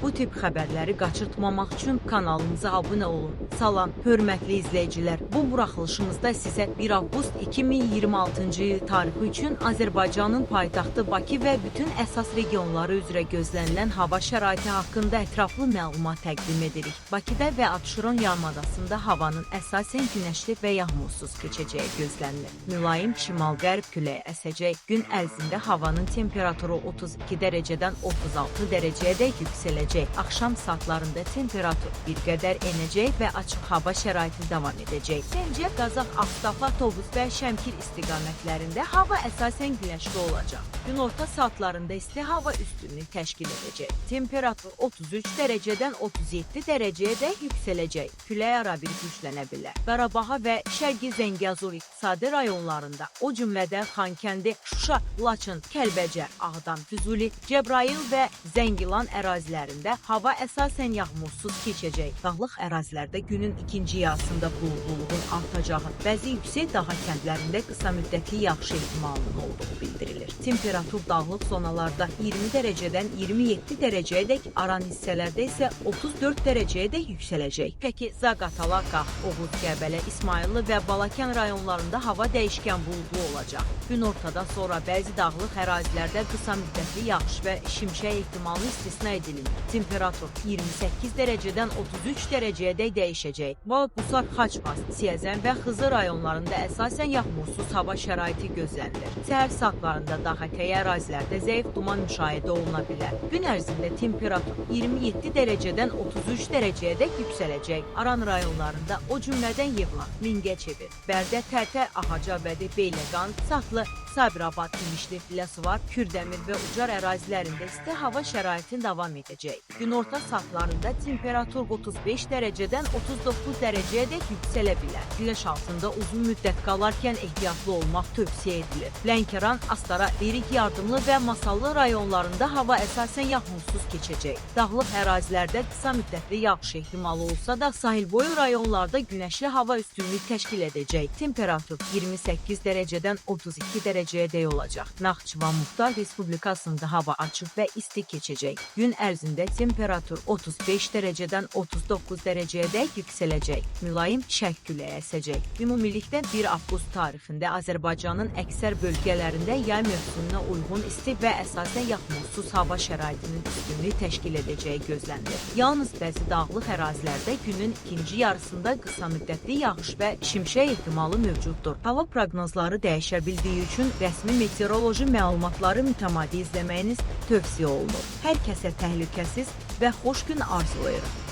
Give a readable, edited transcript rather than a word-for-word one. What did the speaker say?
Bu tip xəbərləri qaçırtmamaq üçün kanalımıza abunə olun. Salam, hörmətli izləyicilər. Bu buraxılışımızda sizə 1 avqust 2026-cı il tarixi üçün Azərbaycanın paytaxtı Bakı və bütün əsas regionları üzrə gözlənilən hava şəraiti haqqında ətraflı məlumat təqdim edirik. Bakıda və Abşeron yarımadasında havanın əsasən günəşli və yağmursuz keçəcəyi gözlənilir. Mülayim şimal-qərb küləyi əsəcək. Gün ərzində havanın temperaturu 32 dərəcədən 36 dərəcəyədək yüksələcək. Axşam saatlarında temperatur bir qədər enəcək və açıq hava şəraiti davam edəcək. Gəncə, Qazax, Ağstafa, Tovuz və Şəmkir istiqamətlərində hava əsasən günəşli olacaq. Günorta saatlarında isti hava üstünlük təşkil edəcək. Temperatur 33 dərəcədən 37 dərəcəyədək yüksələcək. Külək arabir güclənə bilər. Qarabağa və Şərqi Zəngəzur iqtisadi rayonlarında, o cümlədən Xankəndi, Şuşa, Laçın, Kəlbəcər, Ağdam, Füzuli, Cəbrayıl və Zəngilan ərazilərində hava əsasən yağmursuz keçəcək. Dağlıq ərazilərdə günün ikinci yarısında buludluluğun artacağı, bəzi yüksək dağ kəndlərində qısa müddətli yağış ehtimalının olduğu bildirilir. Temperatur dağlıq zonalarda 20 dərəcədən 27 dərəcəyədək, aran hissələrdə isə 34 dərəcəyədək yüksələcək. Peki Zaqatala, Qax, Oğuz, Qəbələ, İsmayıllı və Balakən rayonlarında hava dəyişkən buludlu olacaq. Günortadan sonra bəzi dağlıq ərazilərdə qısa müddətli yağış və şimşək ehtimalı istisna edilir. Temperatur 28 dərəcədən 33 dərəcəyədək dəyişəcək. Busar, Xaçmaz, Siyəzən və Xızı rayonlarında əsasən yağmursuz hava şəraiti gözlənilir. Səhər saatlarında dağ ətəyi ərazilərdə zəif duman müşahidə oluna bilər. Gün ərzində temperatur 27 dərəcədən 33 dərəcəyədək yüksələcək. Aran rayonlarında, o cümlədən Yevlax, Mingəçevir, Bərdə, Tərtər, Ağacabədi, Beyləqan, Saxlı, Sabirabad, İmişli, Biləsuvar, Kürdəmir və Ucar ərazilərində isti hava şəraiti davam edəcək. Günorta saatlarında temperatur 35 dərəcədən 39 dərəcəyədək yüksələ bilər. Güneş altında uzun müddət qalarkən ehtiyatlı olmaq tövsiyə edilir. Lənkəran, Astara, Lirik Yardımlı və Masallı rayonlarında hava əsasən yağmursuz keçəcək. Dağlıq ərazilərdə qısa müddətli yağış ehtimalı olsa da, sahil boyu rayonlarda günəşli hava üstünlük təşkil edəcək. Temperatur 28 dərəcədən 32 dərəcəyədək olacaq. Naxçıvan Muxtar Respublikasında hava açıq və isti keçəcək. Gün ərzində temperatur 35 dərəcədən 39 dərəcəyədək yüksələcək. Mülayim şərq küləyi əsəcək. Ümumilikdə 1 avqust tarixində Azərbaycanın əksər bölgələrində yay mövsümünə uyğun isti və əsasən yağmursuz hava şəraitinin üstünlük təşkil edəcəyi gözlənilir. Yalnız bəzi dağlıq ərazilərdə günün ikinci yarısında qısa müddətli yağış və şimşək ehtimalı mövcuddur. Hava proqnozları dəyişə bildiyi üçün rəsmi meteoroloji məlumatları mütəmadi izləməyiniz tövsiyə olunur. Hər kəsə təhlükəsiz və xoş gün arzulayırıq.